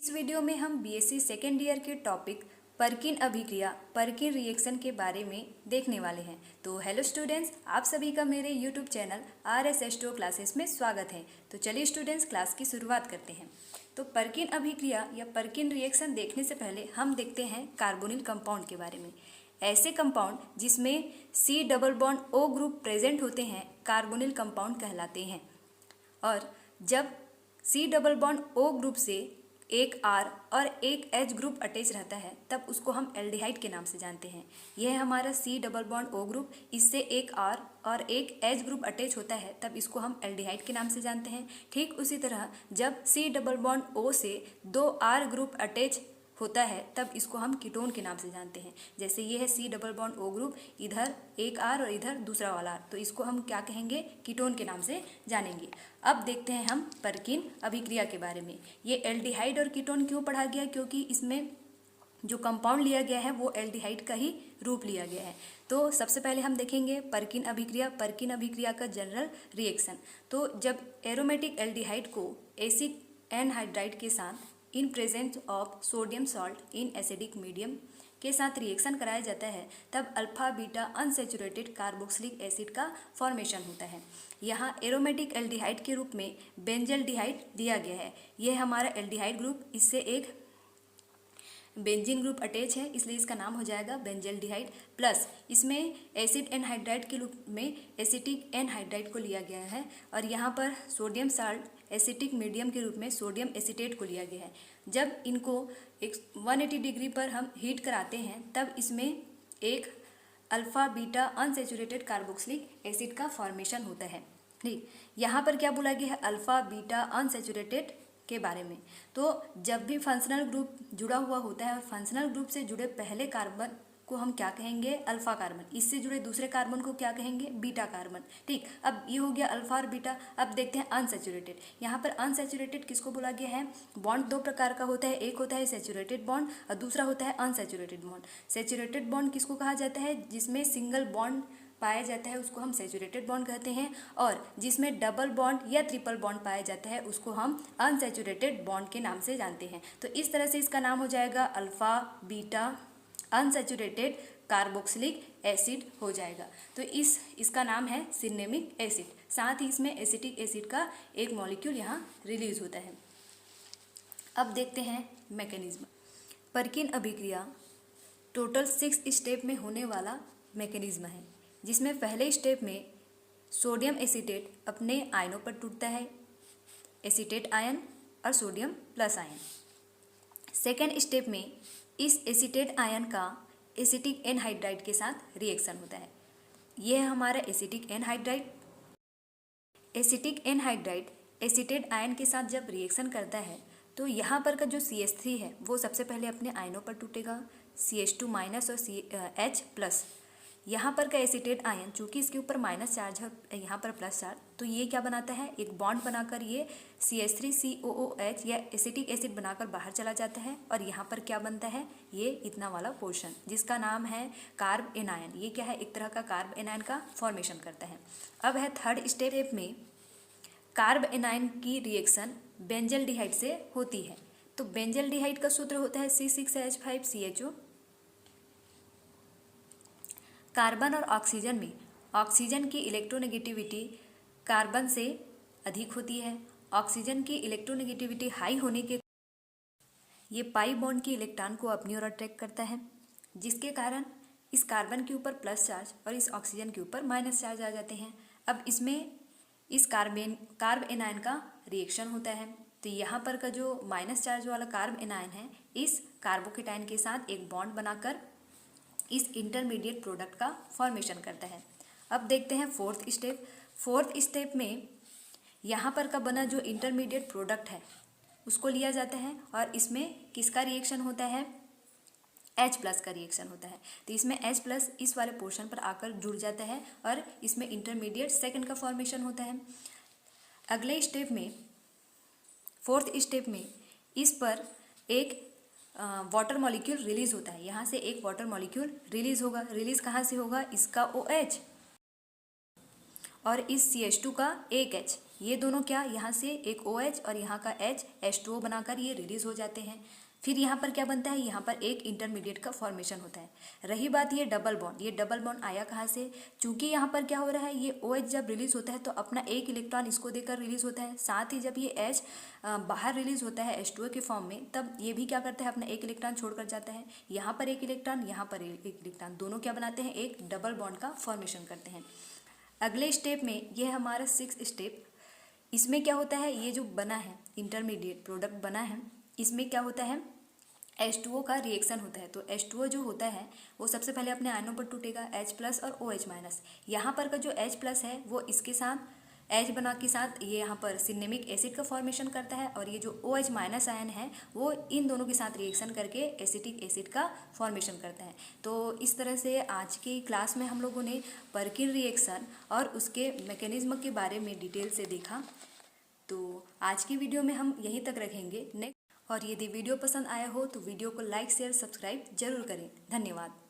इस वीडियो में हम बीएससी सेकेंड ईयर के टॉपिक परकिन अभिक्रिया परकिन रिएक्शन के बारे में देखने वाले हैं। तो हेलो स्टूडेंट्स, आप सभी का मेरे YouTube channel RS Astro classes में स्वागत है। तो चलिए स्टूडेंट्स, क्लास की शुरुआत करते हैं। तो परकिन अभिक्रिया या परकिन रिएक्शन देखने से पहले हम देखते हैं कार्बोनिल कंपाउंड के बारे में। ऐसे कंपाउंड जिसमें C double bond O group present होते हैं कार्बोनिल कंपाउंड कहलाते हैं। और जब C double bond O group से एक R और एक H ग्रुप अटैच रहता है तब उसको हम एल्डिहाइड के नाम से जानते हैं। यह हमारा C double bond O group, इससे एक R और एक H ग्रुप अटैच होता है तब इसको हम एल्डिहाइड के नाम से जानते हैं। ठीक उसी तरह जब C डबल बॉन्ड O से दो R ग्रुप अटैच होता है तब इसको हम कीटोन के नाम से जानते हैं। जैसे ये है C double bond O group, इधर एक R और इधर दूसरा वाला R, तो इसको हम क्या कहेंगे, कीटोन के नाम से जानेंगे। अब देखते हैं हम परकिन अभिक्रिया के बारे में। ये एल्डिहाइड और कीटोन क्यों पढ़ा गया, क्योंकि इसमें जो कंपाउंड लिया गया है वो एल्डिहाइड का ही रूप लिया गया है। तो सबसे पहले हम देखेंगे परकिन अभिक्रिया का जनरल रिएक्शन। तो जब एरोमेटिक एल्डिहाइड को एसिड एनहाइड्राइड के साथ in presence of sodium salt in acidic medium के साथ रिएक्शन कराया जाता है तब alpha beta unsaturated carboxylic acid का फॉर्मेशन होता है। यहाँ एरोमेटिक एल्डिहाइड के रूप में बेंजल्डिहाइड दिया गया है। यह हमारा एल्डिहाइड ग्रुप, इससे एक बेंजीन ग्रुप अटैच है, इसलिए इसका नाम हो जाएगा बेंजल्डिहाइड। प्लस इसमें एसिड एनहाइड्राइड के रूप में एसिटिक एनहाइड्राइड को लिया गया है और यहाँ पर सोडियम साल्ट एसिटिक मीडियम के रूप में सोडियम एसीटेट को लिया गया है। जब इनको 180 डिग्री पर हम हीट कराते हैं तब इसमें एक alpha beta unsaturated carboxylic acid का फॉर्मेशन होता है। ठीक, यहाँ पर क्या बोला गया है, अल्फा बीटा अनसेचुरेटेड के बारे में। तो जब भी फंक्शनल ग्रुप जुड़ा हुआ होता है और फंक्शनल ग्रुप से जुड़े पहले कार्बन को हम क्या कहेंगे, अल्फा कार्बन, इससे जुड़े दूसरे कार्बन को क्या कहेंगे, बीटा कार्बन। ठीक, अब ये हो गया अल्फा और बीटा। अब देखते हैं अनसेचुरेटेड। यहाँ पर अनसेचुरेटेड किसको बोला गया है, बॉन्ड दो प्रकार का होता है, एक होता है सेचुरेटेड बॉन्ड और दूसरा होता है अनसेचुरेटेड बॉन्ड। सेचुरेटेड बॉन्ड किसको कहा जाता है, जिसमें सिंगल बॉन्ड पाया जाता है उसको हम सेचुरेटेड बॉन्ड कहते हैं, और जिसमें डबल बॉन्ड या ट्रिपल बॉन्ड पाया जाता है उसको हम अनसेचुरेटेड बॉन्ड के नाम से जानते हैं। तो इस तरह से इसका नाम हो जाएगा alpha beta unsaturated carboxylic acid हो जाएगा। तो इसका नाम है सिनेमिक एसिड। साथ ही इसमें एसिटिक एसिड का एक मॉलिक्यूल यहाँ रिलीज होता है। अब देखते हैं मैकेनिज्म। परकिन अभिक्रिया टोटल 6 स्टेप में होने वाला मैकेनिज्म है, जिसमें पहले स्टेप में सोडियम एसीटेट अपने आयनों पर टूटता है, एसीटेट आयन और sodium plus ion. Second step में इस एसीटेट आयन का एसिटिक एनहाइड्राइड के साथ रिएक्शन होता है। यह है हमारा acetic anhydride. Acetic anhydride acetate ion के साथ जब रिएक्शन करता है तो यहाँ पर का जो CH3 है वो सबसे पहले अपने आयनों पर टूटेगा, CH2 माइनस और H प्लस। यहाँ पर का एसीटेट आयन चूंकि इसके ऊपर माइनस चार्ज है, यहाँ पर प्लस चार्ज, तो ये क्या बनाता है, एक बॉन्ड बनाकर ये CH3COOH या एसिटिक एसिड बनाकर बाहर चला जाता है और यहाँ पर क्या बनता है, ये इतना वाला पोर्शन जिसका नाम है कार्ब एनायन। ये क्या है, एक तरह का कार्ब एनायन का फॉर्मेशन करता है। अब है थर्ड स्टेप में कार्ब एनायन की रिएक्शन बेंजल्डिहाइड से होती है। तो बेंजल्डिहाइड का सूत्र होता है C6H5CHO। कार्बन और ऑक्सीजन में ऑक्सीजन की इलेक्ट्रोनेगेटिविटी कार्बन से अधिक होती है। ऑक्सीजन की इलेक्ट्रोनेगेटिविटी हाई होने के ये पाई बॉन्ड की इलेक्ट्रॉन को अपनी ओर अट्रैक्ट करता है, जिसके कारण इस कार्बन के ऊपर प्लस चार्ज और इस ऑक्सीजन के ऊपर माइनस चार्ज आ जाते हैं। अब इसमें इस कार्ब एनायन का रिएक्शन होता है। तो यहाँ पर का जो माइनस चार्ज वाला कार्ब एनायन है इस कार्बोकेटाइन के साथ एक बॉन्ड बनाकर इस इंटरमीडिएट प्रोडक्ट का फॉर्मेशन करता है। अब देखते हैं फोर्थ स्टेप। फोर्थ स्टेप में यहाँ पर का बना जो इंटरमीडिएट प्रोडक्ट है उसको लिया जाता है और इसमें किसका रिएक्शन होता है, H प्लस का रिएक्शन होता है। तो इसमें H प्लस इस वाले पोर्शन पर आकर जुड़ जाता है और इसमें इंटरमीडिएट सेकंड का फॉर्मेशन होता है। अगले स्टेप में, फोर्थ स्टेप में, इस पर एक वाटर मॉलिक्यूल रिलीज होता है। यहाँ से एक वाटर मॉलिक्यूल रिलीज होगा। रिलीज कहाँ से होगा, इसका OH। और इस CH2 का एक H, ये दोनों क्या, यहाँ से एक OH और यहाँ का H H2O बनाकर ये रिलीज हो जाते हैं। फिर यहाँ पर क्या बनता है, यहाँ पर एक इंटरमीडिएट का फॉर्मेशन होता है। रही बात ये डबल बॉन्ड, ये डबल बॉन्ड आया कहाँ से, चूंकि यहाँ पर क्या हो रहा है, ये OH जब रिलीज होता है तो अपना एक इलेक्ट्रॉन इसको देकर रिलीज होता है, साथ ही जब ये H बाहर रिलीज होता है H2O के फॉर्म में, तब ये भी क्या करता है, अपना एक इलेक्ट्रॉन छोड़कर जाता है। यहाँ पर एक इलेक्ट्रॉन, यहाँ पर एक इलेक्ट्रॉन, दोनों क्या बनाते हैं, एक डबल बॉन्ड का फॉर्मेशन करते हैं। अगले स्टेप में, यह हमारा 6th स्टेप, इसमें क्या होता है, ये जो बना है इंटरमीडिएट प्रोडक्ट बना है, इसमें क्या होता है, H2O का रिएक्शन होता है। तो H2O जो होता है वो सबसे पहले अपने आयनों पर टूटेगा, H+ और OH-। यहाँ पर का जो H+ है वो इसके साथ H बना के साथ ये यहाँ पर सिनेमिक एसिड का फॉर्मेशन करता है, और ये जो OH- आयन है वो इन दोनों के साथ रिएक्शन करके एसिटिक एसिड का फॉर्मेशन करता है। तो इस तरह से आज की क्लास में हम लोगों ने पर्किन रिएक्शन और उसके मैकेनिज्म के बारे में डिटेल से देखा। तो आज की वीडियो में हम यहीं तक रखेंगे। नेक्स्ट, और यदि वीडियो पसंद आया हो तो वीडियो को लाइक शेयर सब्सक्राइब जरूर करें। धन्यवाद।